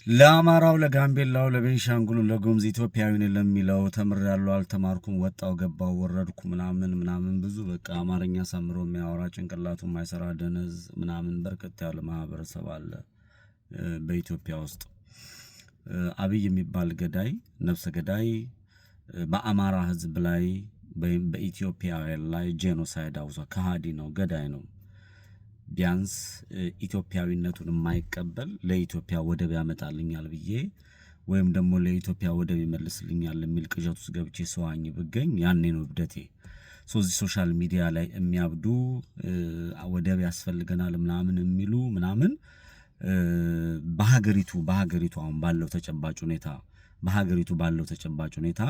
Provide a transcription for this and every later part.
ለአማራው ለጋምቤላው ለቤንሻንጉሉ ለጉሙዝ ኢትዮጵያዊ ነኝ ለሚለው ተምሬያለሁ አልተማርኩም ወጣው ገባው ወረድኩ ምናምን ብዙ በቃ አማርኛ ሰምሮ የሚያወራ ጭንቅላቱ የማይሰራ ደነዝ ምናምን በርከት ያለ ማህበረሰብ አለ በኢትዮጵያ ውስጥ። አብይ የሚባል ገዳይ ነፍሰ ገዳይ በአማራ ህዝብ ላይ በኢትዮጵያውያን ላይ ጄኖሳይድ አውዟ ከሃዲ ነው፣ ገዳይ ነው። ቢያንስ ኢትዮጵያዊነቱን የማይቀበል ለኢትዮጵያ ወደብ ያመጣልኛል ብዬ ወይም ደግሞ ለኢትዮጵያ ወደብ ይመልስልኛል የሚል ቅዠት ውስጥ ገብቼ ሰዋኝ ብገኝ ያኔ ነው እብደቴ። ሶዚ ሶሻል ሚዲያ ላይ የሚያብዱ ወደብ ያስፈልገናል ምናምን የሚሉ ምናምን በሀገሪቱ አሁን ባለው ተጨባጭ ሁኔታ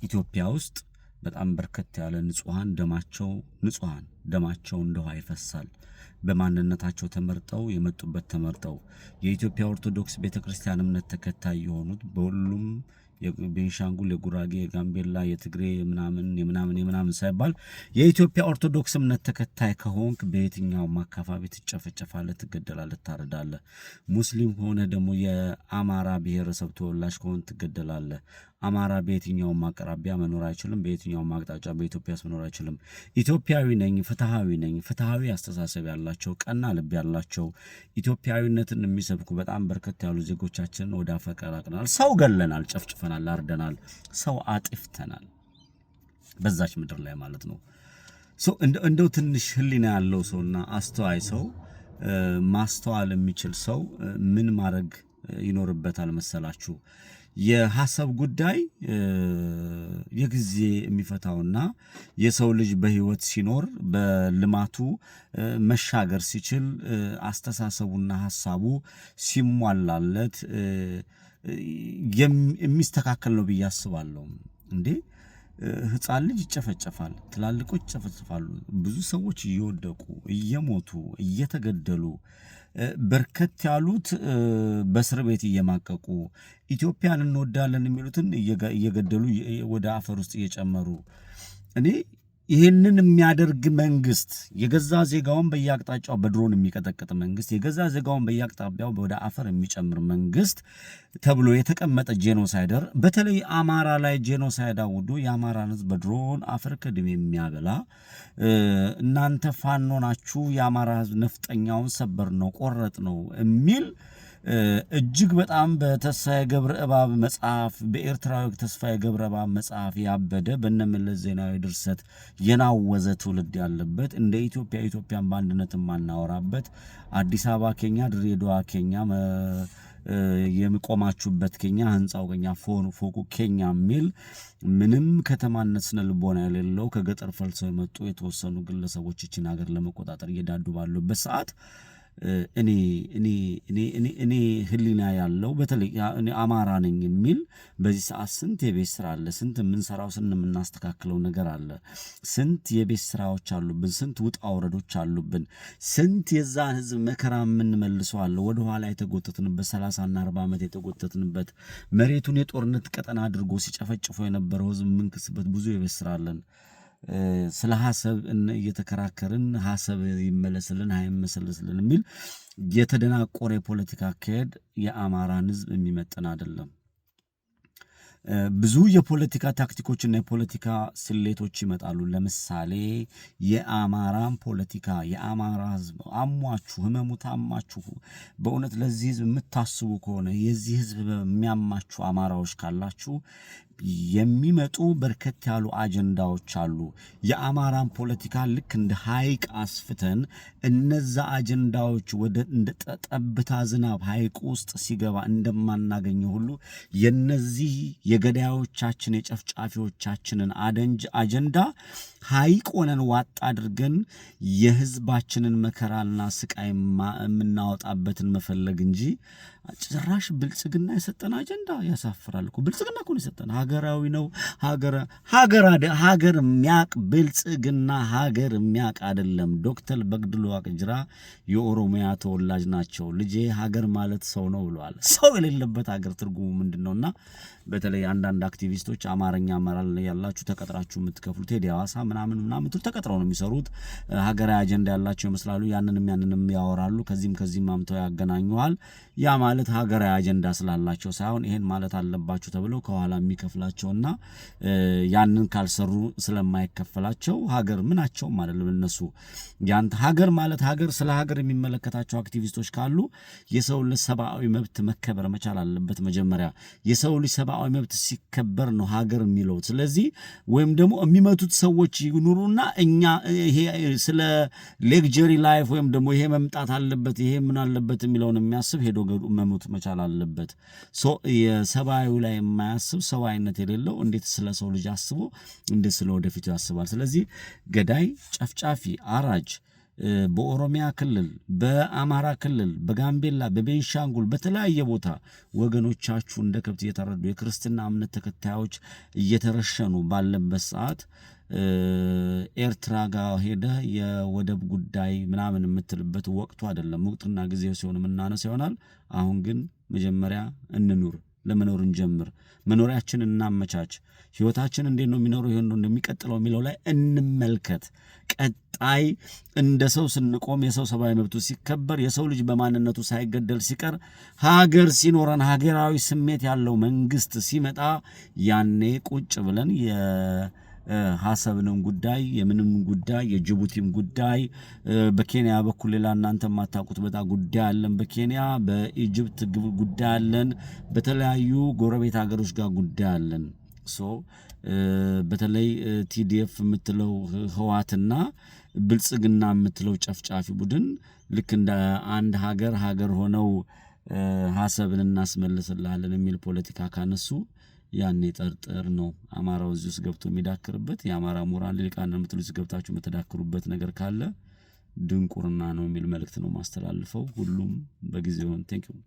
ኢትዮጵያ ውስጥ በጣም በርከት ያለ ንጹሃን ደማቸው እንደው ይፈሳል። በማንነታቸው ተመርጠው የመጡበት ተመርጠው የኢትዮጵያ ኦርቶዶክስ ቤተክርስቲያን እምነት ተከታይ የሆኑት በሁሉም የቤንሻንጉል የጉራጌ የጋምቤላ የትግሬ የምናምን ሳይባል የኢትዮጵያ ኦርቶዶክስ እምነት ተከታይ ከሆንክ በየትኛውም አካባቢ ትጨፈጨፋለህ፣ ትገደላለህ፣ ታረዳለህ። ሙስሊም ሆነ ደግሞ የአማራ ብሔረሰብ ተወላጅ ከሆን ትገደላለህ። አማራ በየትኛውም አቅራቢያ መኖር አይችልም፣ በየትኛውም አቅጣጫ በኢትዮጵያ መኖር አይችልም። ኢትዮጵያዊ ነኝ፣ ፍትሃዊ አስተሳሰብ ያላቸው ቀና ልብ ያላቸው ኢትዮጵያዊነትን የሚሰብኩ በጣም በርከት ያሉ ዜጎቻችንን ወደ አፈቀራቅናል። ሰው ገለናል፣ ጨፍጭፈናል፣ አርደናል፣ ሰው አጥፍተናል በዛች ምድር ላይ ማለት ነው። እንደው ትንሽ ህሊና ያለው ሰውና አስተዋይ ሰው ማስተዋል የሚችል ሰው ምን ማድረግ ይኖርበታል መሰላችሁ? የሐሳብ ጉዳይ የጊዜ የሚፈታውና የሰው ልጅ በህይወት ሲኖር በልማቱ መሻገር ሲችል አስተሳሰቡና ሐሳቡ ሲሟላለት የሚስተካከል ነው ብዬ አስባለሁ። እንዴ ህፃን ልጅ ይጨፈጨፋል፣ ትላልቆች ይጨፈጨፋሉ፣ ብዙ ሰዎች እየወደቁ እየሞቱ እየተገደሉ በርከት ያሉት በእስር ቤት እየማቀቁ ኢትዮጵያን እንወዳለን የሚሉትን እየገደሉ ወደ አፈር ውስጥ እየጨመሩ እኔ ይሄንን የሚያደርግ መንግስት የገዛ ዜጋውን በየአቅጣጫው በድሮን የሚቀጠቅጥ መንግስት የገዛ ዜጋውን በየአቅጣጫው ወደ አፈር የሚጨምር መንግስት ተብሎ የተቀመጠ ጄኖሳይደር በተለይ አማራ ላይ ጄኖሳይድ አውዶ የአማራን ህዝብ በድሮን አፈር ከድሜ የሚያበላ እናንተ ፋኖ ናችሁ የአማራ ህዝብ ነፍጠኛውን ሰበር ነው ቆረጥ ነው የሚል እጅግ በጣም በተስፋዬ ገብረእባብ መጽሐፍ በኤርትራዊ ተስፋዬ ገብረእባብ መጽሐፍ ያበደ በነመለስ ዜናዊ ድርሰት የናወዘ ትውልድ ያለበት እንደ ኢትዮጵያን በአንድነት ማናወራበት አዲስ አበባ ኬኛ ድሬዳዋ ኬኛ የሚቆማችሁበት ኬኛ ህንጻው ኬኛ ፎቁ ኬኛ ሚል ምንም ከተማነት ስነ ልቦና የሌለው ከገጠር ፈልሰው የመጡ የተወሰኑ ግለሰቦች እቺን ሀገር ለመቆጣጠር እየዳዱ ባሉበት ሰዓት እኔ ህሊና ያለው በተለይ እኔ አማራ ነኝ የሚል በዚህ ሰዓት ስንት የቤት ስራ አለ፣ ስንት የምንሰራው የምናስተካክለው ነገር አለ፣ ስንት የቤት ስራዎች አሉብን፣ ስንት ውጣ ወረዶች አሉብን፣ ስንት የዛን ህዝብ መከራ የምንመልሰው አለ። ወደ ኋላ የተጎተትንበት 30 እና 40 ዓመት የተጎተትንበት መሬቱን የጦርነት ቀጠና አድርጎ ሲጨፈጭፎ የነበረው ህዝብ የምንክስበት ብዙ የቤት ስራ አለን። ስለ ሐሳብ እየተከራከርን ሐሳብ ይመለስልን አይመለስልን የሚል የተደናቆረ የፖለቲካ አካሄድ የአማራን ህዝብ የሚመጥን አይደለም። ብዙ የፖለቲካ ታክቲኮችና የፖለቲካ ስሌቶች ይመጣሉ። ለምሳሌ የአማራን ፖለቲካ የአማራ ህዝብ አሟችሁ ህመሙት አማችሁ በእውነት ለዚህ ህዝብ የምታስቡ ከሆነ የዚህ ህዝብ የሚያማችሁ አማራዎች ካላችሁ የሚመጡ በርከት ያሉ አጀንዳዎች አሉ። የአማራን ፖለቲካ ልክ እንደ ሐይቅ አስፍተን እነዛ አጀንዳዎች ወደ እንደ ጠብታ ዝናብ ሐይቅ ውስጥ ሲገባ እንደማናገኘው ሁሉ የነዚህ የገዳዮቻችን የጨፍጫፊዎቻችንን አጀንዳ ሐይቅ ሆነን ዋጥ አድርገን የህዝባችንን መከራና ስቃይ የምናወጣበትን መፈለግ እንጂ ጭራሽ ብልጽግና የሰጠን አጀንዳ ያሳፍራል እኮ። ብልጽግና እኮ ነው የሰጠን፣ ሀገራዊ ነው። ሀገር የሚያቅ ብልጽግና ሀገር የሚያቅ አይደለም። ዶክተር በግድሉ ዋቅጅራ የኦሮሚያ ተወላጅ ናቸው። ልጄ ሀገር ማለት ሰው ነው ብለዋል። ሰው የሌለበት ሀገር ትርጉሙ ምንድነውና በተለይ በተለይ አንዳንድ አክቲቪስቶች አማርኛ አመራር ላይ ያላችሁ ተቀጥራችሁ የምትከፍሉት ቴዲ ሐዋሳ ምናምን ተቀጥረው ነው የሚሰሩት። ሀገራዊ አጀንዳ ያላቸው ይመስላሉ። ያንንም ያወራሉ። ከዚህም አምተው ያገናኙዋል። ያ ማለት ሀገራዊ አጀንዳ ስላላቸው ሳይሆን ይሄን ማለት አለባችሁ ተብለው ከኋላ የሚከፍላቸውና ያንን ካልሰሩ ስለማይከፈላቸው ሀገር ምናቸው ማለት ለነሱ ያንተ ሀገር ማለት ስለ ሀገር የሚመለከታቸው አክቲቪስቶች ካሉ የሰው ልጅ ሰብአዊ መብት መከበር መቻል አለበት። መጀመሪያ የሰው ልጅ ሰብአዊ መብት ሲከበር ነው ሀገር የሚለው። ስለዚህ ወይም ደግሞ የሚመቱት ሰዎች ይኑሩና እኛ ይሄ ስለ ሌክጀሪ ላይፍ ወይም ደግሞ ይሄ መምጣት አለበት ይሄ ምን አለበት የሚለውን የሚያስብ ሄዶ መሞት መቻል አለበት። የሰብአዊ ላይ የማያስብ ሰብአዊነት የሌለው እንዴት ስለ ሰው ልጅ አስቦ እንዴት ስለ ወደፊቱ ያስባል? ስለዚህ ገዳይ፣ ጨፍጫፊ፣ አራጅ በኦሮሚያ ክልል፣ በአማራ ክልል፣ በጋምቤላ፣ በቤንሻንጉል በተለያየ ቦታ ወገኖቻችሁ እንደ ከብት እየተረዱ የክርስትና እምነት ተከታዮች እየተረሸኑ ባለበት ሰዓት ኤርትራ ጋር ሄደ የወደብ ጉዳይ ምናምን የምትልበት ወቅቱ አይደለም። ወቅቱና ጊዜው ሲሆን የምናነሳ ይሆናል። አሁን ግን መጀመሪያ እንኑር፣ ለመኖር እንጀምር፣ መኖሪያችንን እናመቻች፣ ህይወታችን እንዴት ነው የሚኖረው ይሄን ነው እንደሚቀጥለው የሚለው ላይ እንመልከት። ቀጣይ እንደ ሰው ስንቆም የሰው ሰብአዊ መብቱ ሲከበር የሰው ልጅ በማንነቱ ሳይገደል ሲቀር ሀገር ሲኖረን ሀገራዊ ስሜት ያለው መንግስት ሲመጣ ያኔ ቁጭ ብለን ሐሳብንም ጉዳይ የምንም ጉዳይ የጅቡቲም ጉዳይ በኬንያ በኩል ሌላ እናንተ ማታውቁት በጣም ጉዳይ አለን። በኬንያ በኢጅፕት ጉዳይ አለን። በተለያዩ ጎረቤት ሀገሮች ጋር ጉዳይ አለን። በተለይ ቲዲኤፍ የምትለው ህዋትና ብልጽግና የምትለው ጨፍጫፊ ቡድን ልክ እንደ አንድ ሀገር ሆነው ሐሳብን እናስመልስልሃለን የሚል ፖለቲካ ካነሱ ያኔ ጠርጥር ነው አማራው እዚህ ውስጥ ገብቶ የሚዳክርበት። የአማራ ምሁራን ሊቃነ የምትሉት ገብታችሁ የምትዳክሩበት ነገር ካለ ድንቁርና ነው የሚል መልእክት ነው ማስተላልፈው። ሁሉም በጊዜው ቴንክ ዩ